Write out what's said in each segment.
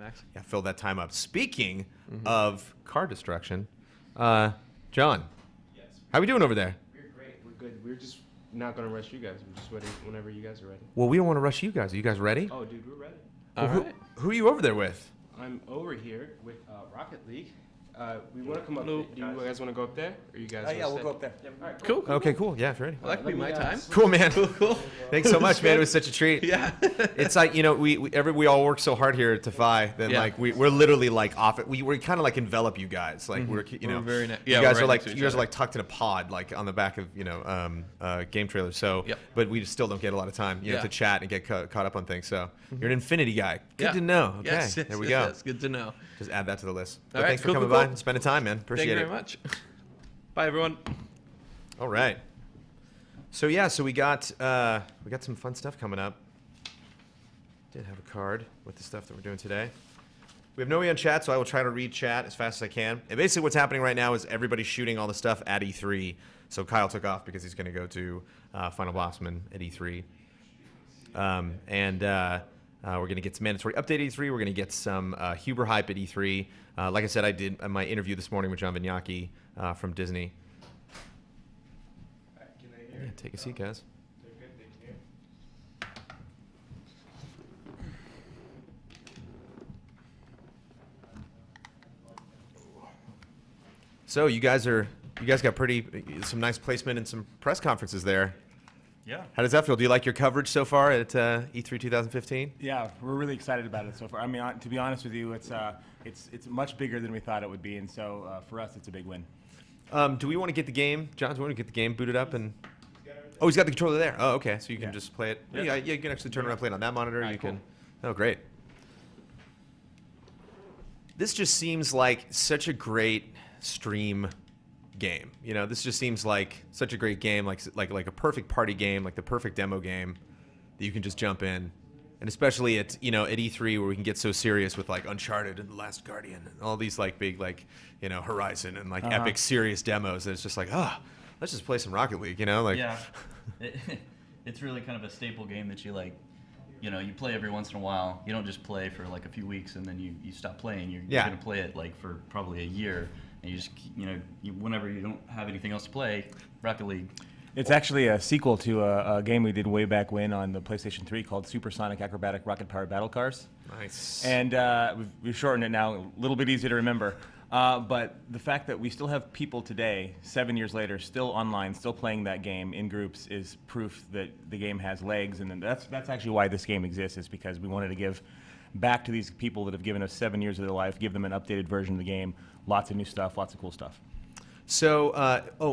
Max. Yeah, fill that time up. Speaking of car destruction, John, Yes. how we doing over there? We're great. We're good. We're just not going to rush you guys. We're just waiting whenever you guys are ready. Well, we don't want to rush you guys. Are you guys ready? Oh, dude, we're ready. Well, All right. who are you over there with? I'm over here with Rocket League. We want to come up. Hello. Do you guys want to go up there? Or you guys wanna Yeah, we'll stay? go up there. All right, Cool. Okay, cool. Yeah, ready. Well, that could be my Let me, time. Cool, man. Cool. Thanks so much, man. It was such a treat. Yeah. It's like, you know, we all work so hard here at Defy that Yeah. like we're literally like off it. We kind of like envelop you guys. Like we're you know We're very ni- you yeah, guys we're are right like next to each you guys are other. like tucked in a pod like on the back of game trailers. So Yep. but we just still don't get a lot of time you know Yeah. to chat and get caught up on things. So you're an Infinity guy. Good Yeah. to know. Okay, Yes, there we yes, go. yes. Good to know. Just add that to the list. But All right, thanks for cool, coming cool, by cool. and spending time, man. Appreciate Thank you it. very much. Bye, everyone. All right. So yeah, so we got some fun stuff coming up. Did have a card with the stuff that we're doing today. We have no way on chat, so I will try to read chat as fast as I can. And basically what's happening right now is everybody's shooting all the stuff at E3. So Kyle took off because he's going to go to Final Bossman at E3. We're going to get some mandatory update at E3. We're going to get some Huber hype at E3. Like I said, I did my interview this morning with John Vignacchi from Disney. Can they hear? Yeah, take a seat, guys. They're good. They can hear. So you guys got some nice placement and some press conferences there. Yeah. How does that feel? Do you like your coverage so far at E3 2015? Yeah, we're really excited about it so far. I mean, to be honest with you, it's much bigger than we thought it would be, and so for us, it's a big win. Do we want to get the game, John? Do we want to get the game booted up and? Oh, he's got the controller there. Oh, okay. So you can Yeah. just play it. Yeah. Yeah, you can actually turn around and play it on that monitor. Alright, You can. cool. Oh, great. This just seems like such a great stream game. You know, this just seems like such a great game, like a perfect party game, like the perfect demo game that you can just jump in. And especially at at E3 where we can get so serious with like Uncharted and The Last Guardian and all these like big Horizon and like epic serious demos. And it's just like, let's just play some Rocket League, like Yeah, it's really kind of a staple game that you like. You play every once in a while. You don't just play for like a few weeks and then you stop playing. You're going to play it like for probably a year, and you just whenever you don't have anything else to play, Rocket League. It's actually a sequel to a game we did way back when on the PlayStation 3 called Supersonic Acrobatic Rocket Powered Battle Cars. nice. And we've shortened it now, a little bit easier to remember. But the fact that we still have people today, 7 years later, still online, still playing that game in groups is proof that the game has legs. And then that's actually why this game exists, is because we wanted to give back to these people that have given us 7 years of their life, give them an updated version of the game, lots of new stuff, lots of cool stuff. So,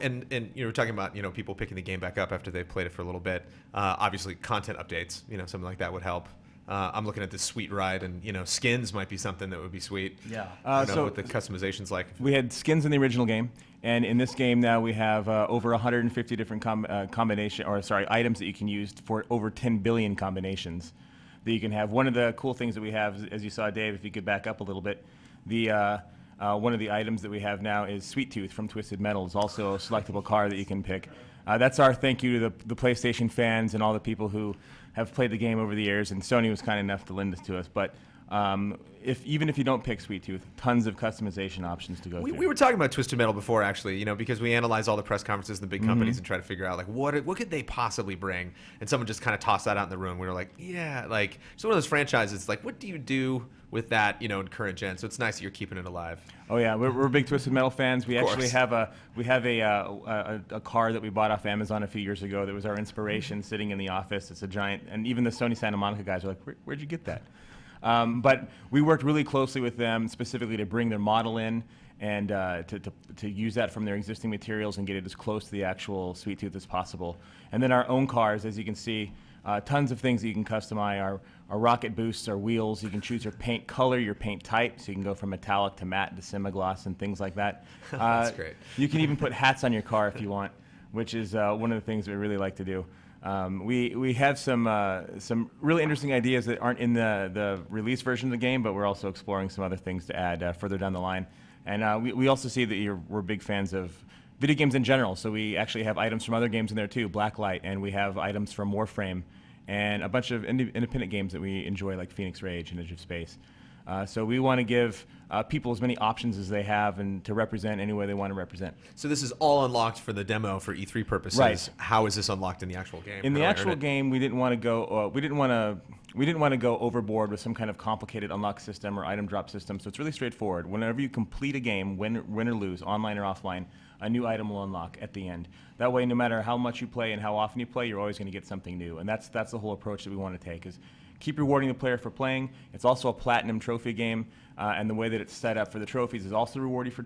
and we're talking about people picking the game back up after they've played it for a little bit. Obviously, content updates, something like that would help. I'm looking at this sweet ride, and skins might be something that would be sweet. Yeah. I don't know So what the customization's like. we had skins in the original game, and in this game now we have over 150 different items that you can use for over 10 billion combinations that you can have. One of the cool things that we have, as you saw, Dave, if you could back up a little bit, one of the items that we have now is Sweet Tooth from Twisted Metal. It's also a selectable car that you can pick. That's our thank you to the PlayStation fans and all the people who have played the game over the years, and Sony was kind enough to lend this to us. But even if you don't pick Sweet Tooth, tons of customization options to go through. We were talking about Twisted Metal before, actually, because we analyze all the press conferences and the big companies and try to figure out like what could they possibly bring, and someone just kind of tossed that out in the room. We were like, yeah, like it's one of those franchises. Like, what do you do with that, in current gen? So it's nice that you're keeping it alive. Oh yeah, we're big Twisted Metal fans. We Of actually course. have a car that we bought off Amazon a few years ago that was our inspiration, sitting in the office. It's a giant, and even the Sony Santa Monica guys are like, where'd you get that? But we worked really closely with them specifically to bring their model in and to use that from their existing materials and get it as close to the actual Sweet Tooth as possible. And then our own cars, as you can see, tons of things that you can customize. Our rocket boosts, our wheels. You can choose your paint color, your paint type, so you can go from metallic to matte to semi-gloss and things like that. That's great. You can even put hats on your car if you want, which is one of the things we really like to do. We have some really interesting ideas that aren't in the release version of the game, but we're also exploring some other things to add further down the line. And we also see that we're big fans of video games in general, so we actually have items from other games in there too, Blacklight, and we have items from Warframe, and a bunch of independent games that we enjoy, like Phoenix Rage and Edge of Space. So we want to give people as many options as they have and to represent any way they want to represent. So this is all unlocked for the demo for E3 purposes. Right. How is this unlocked in the actual game? In How the do I earn actual it? game, we didn't want to go. We didn't want to go overboard with some kind of complicated unlock system or item drop system. So it's really straightforward. Whenever you complete a game, win or lose, online or offline, a new item will unlock at the end. That way, no matter how much you play and how often you play, you're always going to get something new. And that's the whole approach that we want to take. Is keep rewarding the player for playing. It's also a platinum trophy game, and the way that it's set up for the trophies is also rewarding for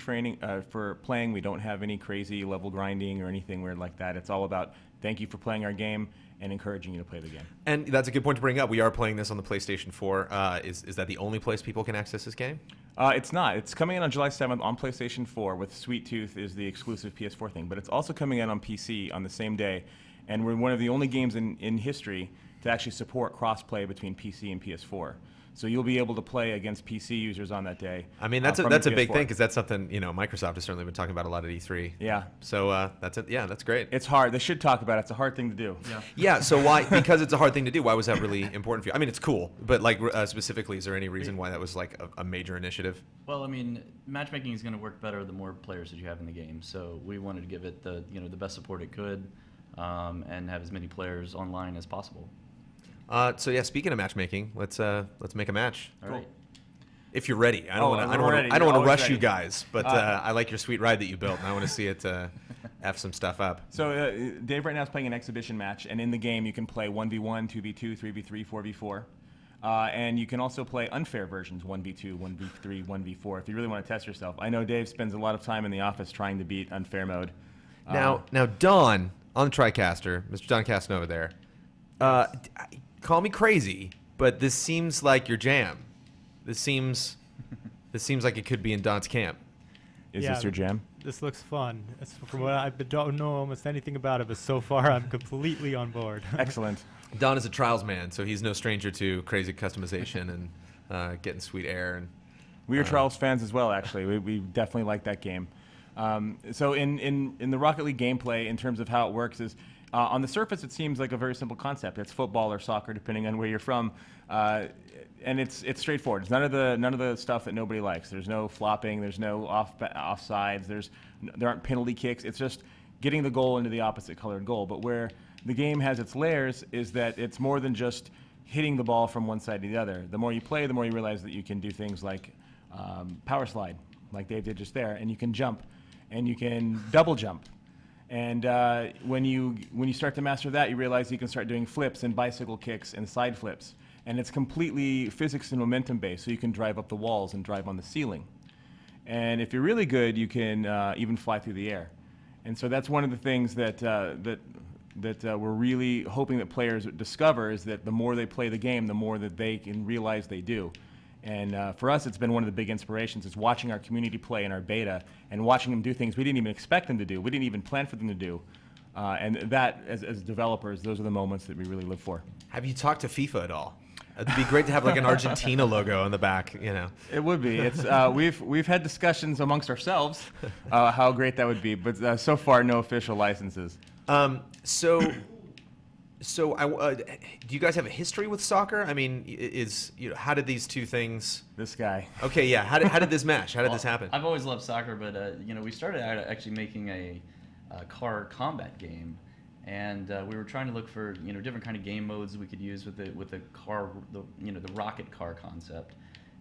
for playing. We don't have any crazy level grinding or anything weird like that. It's all about thank you for playing our game and encouraging you to play the game. And that's a good point to bring up. We are playing this on the PlayStation 4. Is that the only place people can access this game? It's not. It's coming in on July 7th on PlayStation 4 with Sweet Tooth is the exclusive PS4 thing. But it's also coming out on PC on the same day. And we're one of the only games in history to actually support cross-play between PC and PS4. So you'll be able to play against PC users on that day. I mean, that's from a the big PS4. thing because that's something Microsoft has certainly been talking about a lot at E3. Yeah. So that's it. Yeah, that's great. It's hard. They should talk about it. It's a hard thing to do. Yeah. Yeah. So why? Because it's a hard thing to do. Why was that really important for you? I mean, it's cool, but like specifically, is there any reason why that was like a major initiative? Well, I mean, matchmaking is going to work better the more players that you have in the game. So we wanted to give it the the best support it could, and have as many players online as possible. So yeah, speaking of matchmaking, let's make a match. All right. If you're ready. I Oh, don't we're want ready. to You're always rush ready. you guys, but I like your sweet ride that you built, and I want to see it f some stuff up. So Dave right now is playing an exhibition match, and in the game you can play 1v1, 2v2, 3v3, 4v4. And you can also play unfair versions, 1v2, 1v3, 1v4, if you really want to test yourself. I know Dave spends a lot of time in the office trying to beat unfair mode. Now Don on the TriCaster, Mr. Don Casanova there. Call me crazy, but this seems like your jam. This seems like it could be in Don's camp. Is Yeah. this your jam? This looks fun. From what I don't know almost anything about it, but so far I'm completely on board. Excellent. Don is a trials man, so he's no stranger to crazy customization and getting sweet air. And We are Trials fans as well, actually. We definitely like that game. So in the Rocket League gameplay, in terms of how it works, is on the surface it seems like a very simple concept. It's football or soccer, depending on where you're from, and it's straightforward. It's none of the stuff that nobody likes. There's no flopping. There's no offsides. There aren't penalty kicks. It's just getting the goal into the opposite colored goal. But where the game has its layers is that it's more than just hitting the ball from one side to the other. The more you play, the more you realize that you can do things like power slide, like Dave did just there, and you can jump, and you can double jump. And when you start to master that, you realize you can start doing flips and bicycle kicks and side flips. And it's completely physics and momentum based, so you can drive up the walls and drive on the ceiling. And if you're really good, you can even fly through the air. And so that's one of the things that we're really hoping that players discover, is that the more they play the game, the more that they can realize they do. And for us, it's been one of the big inspirations, is watching our community play in our beta and watching them do things we didn't even expect them to do. We didn't even plan for them to do. And that, as developers, those are the moments that we really live for. have you talked to FIFA at all? It'd be great to have like an Argentina logo on the back. It would be. It's we've had discussions amongst ourselves how great that would be, but so far no official licenses. So do you guys have a history with soccer? I mean, how did these two things? This guy. Okay, yeah. How did this mesh? How did this happen? I've always loved soccer, but we started out actually making a car combat game, and we were trying to look for different kind of game modes we could use with the car, the rocket car concept.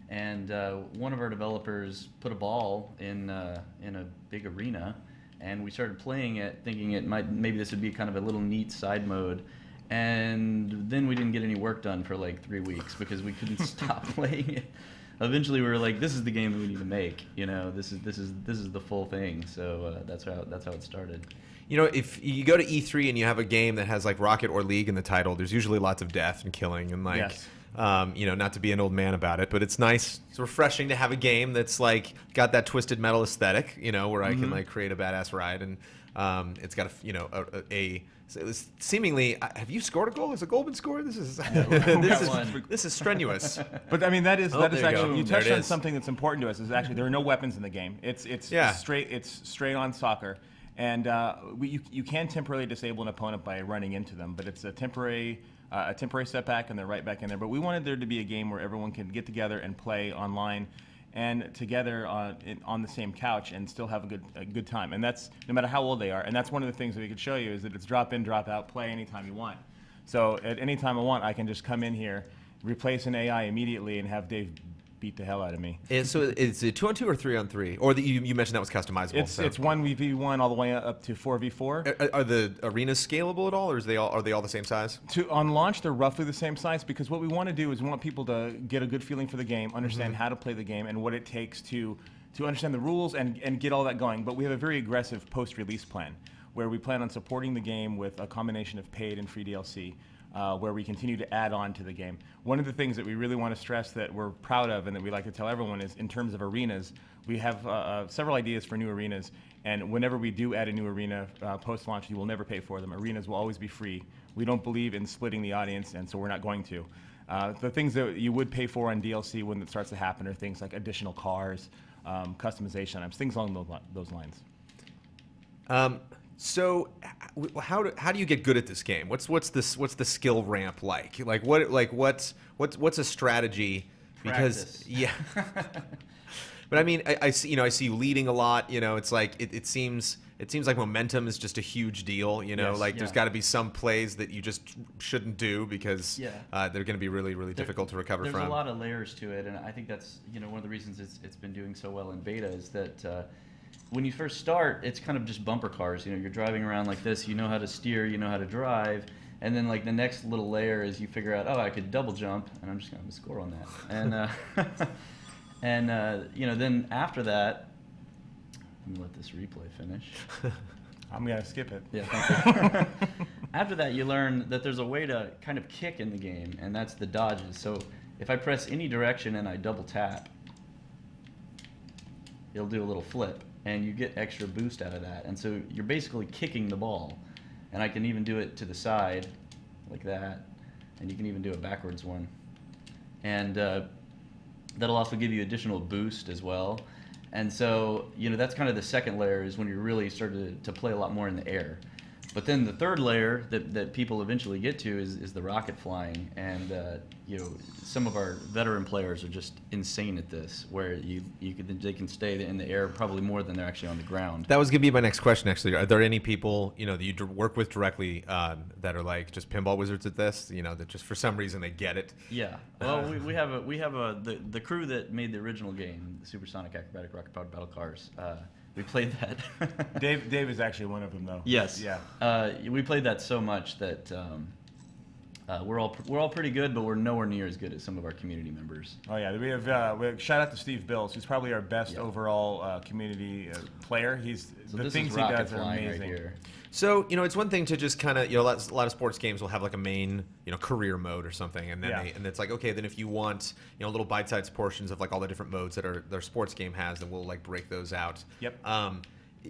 And one of our developers put a ball in a big arena, and we started playing it, thinking maybe this would be kind of a little neat side mode. And then we didn't get any work done for like 3 weeks because we couldn't stop playing it. Eventually, we were like, "This is the game that we need to make. This is the full thing." So that's how it started. If you go to E3 and you have a game that has like Rocket or League in the title, there's usually lots of death and killing and like, Yes. not to be an old man about it, but it's nice, it's refreshing to have a game that's like got that Twisted Metal aesthetic, where I can like create a badass ride, and it's got seemingly. Have you scored a goal? Has a goal been scored? This is this is strenuous. But I mean, that is there you go. actually, you There touched it on is. something that's important to us. Is actually there are no weapons in the game. It's Yeah. straight on soccer, and you can temporarily disable an opponent by running into them, but it's a temporary a temporary setback and they're right back in there. But we wanted there to be a game where everyone can get together and play online and together on the same couch and still have a good time. And that's no matter how old they are. And that's one of the things that we could show you is that it's drop in, drop out, play anytime you want. So at any time I want, I can just come in here, replace an AI immediately, and have Dave beat the hell out of me. And so is it 2-on-2 or 3-on-3? Or you mentioned that was customizable. It's 1v1 all the way up to 4v4. Are the arenas scalable at all, or are they all the same size? On launch, they're roughly the same size because what we want to do is we want people to get a good feeling for the game, understand how to play the game, and what it takes to understand the rules and get all that going. But we have a very aggressive post-release plan where we plan on supporting the game with a combination of paid and free DLC. Where we continue to add on to the game. One of the things that we really want to stress that we're proud of and that we like to tell everyone is in terms of arenas, we have several ideas for new arenas, and whenever we do add a new arena post-launch, you will never pay for them. Arenas will always be free. We don't believe in splitting the audience, and so we're not going to. The things that you would pay for on DLC when it starts to happen are things like additional cars, customization items, things along those lines. So, how do you get good at this game? What's the skill ramp like? What's a strategy? Because Practice. yeah, but I mean I see I see you leading a lot. It's like it seems like momentum is just a huge deal. Yes. There's got to be some plays that you just shouldn't do because Yeah. they're going to be really difficult to recover There's from. a lot of layers to it, and I think that's one of the reasons it's been doing so well in beta is that when you first start, it's kind of just bumper cars. You're driving around like this. You know how to steer. You know how to drive. And then like the next little layer is you figure out, I could double jump, and I'm just going to score on that. And then after that, let me let this replay finish. I'm going to skip it. Yeah, thank you. After that, you learn that there's a way to kind of kick in the game, and that's the dodges. So if I press any direction and I double tap, it'll do a little flip, and you get extra boost out of that. And so you're basically kicking the ball. And I can even do it to the side, like that. And you can even do a backwards one. And that'll also give you additional boost as well. And so, that's kind of the second layer is when you really start to play a lot more in the air. But then the third layer that people eventually get to is the rocket flying. And, some of our veteran players are just insane at this, where they can stay in the air probably more than they're actually on the ground. That was going to be my next question, actually. Are there any people, that you work with directly that are like just pinball wizards at this, that just for some reason they get it? Yeah. Well, we have the crew that made the original game, the Supersonic Acrobatic Rocket Powered Battle Cars. We played that. Dave is actually one of them, though. Yes. Yeah. We played that so much that we're all pretty good, but we're nowhere near as good as some of our community members. Oh yeah, we have shout out to Steve Bills, who's probably our best overall community player. The things he does are amazing. Right here. So it's one thing to just kind of a lot of sports games will have like a main career mode or something, and then and it's like, okay, then if you want little bite-sized portions of like all the different modes that their sports game has, then we'll like break those out. Yep.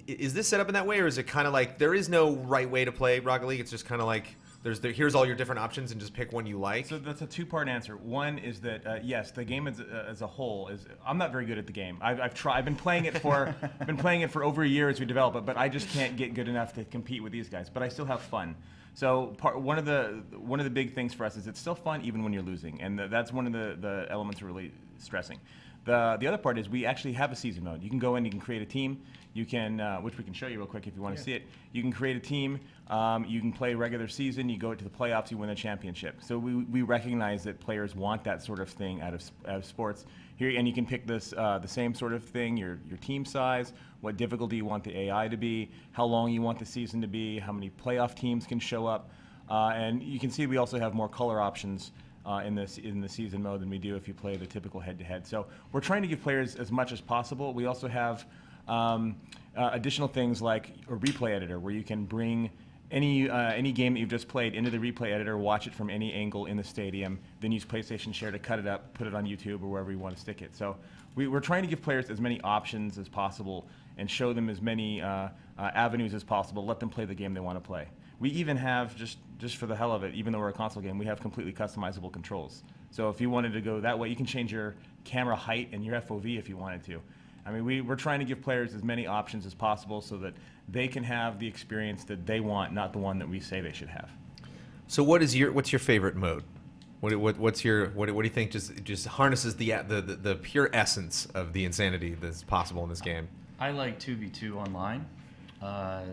Is this set up in that way, or is it kind of like there is no right way to play Rocket League? It's just kind of like here's all your different options and just pick one you like? So that's a two-part answer. One is that yes, the game as a whole is. I'm not very good at the game. I've been playing it for over a year as we develop it, but I just can't get good enough to compete with these guys. But I still have fun. So one of the big things for us is it's still fun even when you're losing, and that's one of the elements we're really stressing. The other part is we actually have a season mode. You can go in, you can create a team. You can, which we can show you real quick if you want to see it. You can create a team. You can play regular season. You go to the playoffs. You win a championship. So we recognize that players want that sort of thing out of sports. Here, and you can pick this the same sort of thing. Your team size, what difficulty you want the AI to be, how long you want the season to be, how many playoff teams can show up, and you can see we also have more color options. In the season mode than we do if you play the typical head-to-head. So we're trying to give players as much as possible. We also have additional things like a replay editor where you can bring any game that you've just played into the replay editor, watch it from any angle in the stadium, then use PlayStation Share to cut it up, put it on YouTube or wherever you want to stick it. So we're trying to give players as many options as possible and show them as many avenues as possible, let them play the game they want to play. We even have, just for the hell of it, even though we're a console game, we have completely customizable controls. So if you wanted to go that way, you can change your camera height and your FOV if you wanted to. I mean, we're trying to give players as many options as possible so that they can have the experience that they want, not the one that we say they should have. So what's your favorite mode? What do you think just harnesses the pure essence of the insanity that's possible in this game? I like 2v2 online. A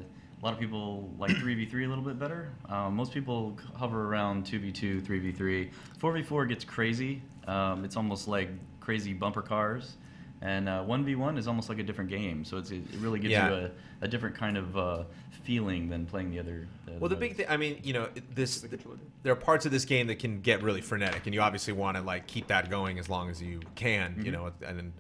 lot of people like 3v3 a little bit better. Most people hover around 2v2, 3v3. 4v4 gets crazy. It's almost like crazy bumper cars. And 1v1 is almost like a different game. So it really gives you a different kind of feeling than playing the other. Well, the big thing, I mean, there are parts of this game that can get really frenetic, and you obviously want to like keep that going as long as you can, and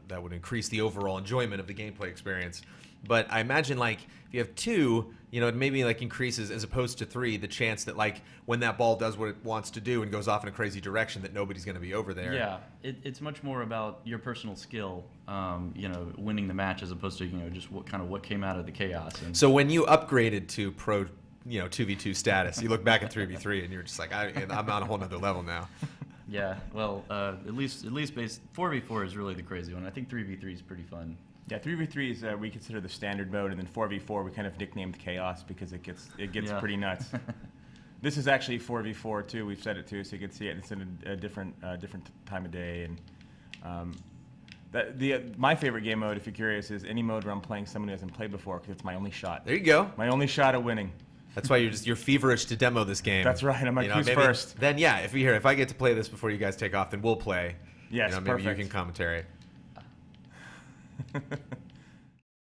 that would increase the overall enjoyment of the gameplay experience. But I imagine like if you have 2, it maybe like increases as opposed to 3 the chance that like when that ball does what it wants to do and goes off in a crazy direction that nobody's going to be over there. Yeah, it's much more about your personal skill, winning the match as opposed to just what came out of the chaos. And so when you upgraded to pro, 2v2 status, you look back at 3v3 and you're just like, I'm on a whole nother level now. Yeah, well, at least 4v4 is really the crazy one. I think 3v3 is pretty fun. Yeah, 3v3 is we consider the standard mode, and then 4v4 we kind of nicknamed Chaos because it gets pretty nuts. This is actually 4v4 too. We've set it too, so you can see it. It's in a different time of day, and my favorite game mode, if you're curious, is any mode where I'm playing someone who hasn't played before because it's my only shot. There you go. My only shot at winning. That's why you're feverish to demo this game. That's right. I'm like, who's first? Then yeah, if I get to play this before you guys take off, then we'll play. Yes, maybe perfect. you can commentary.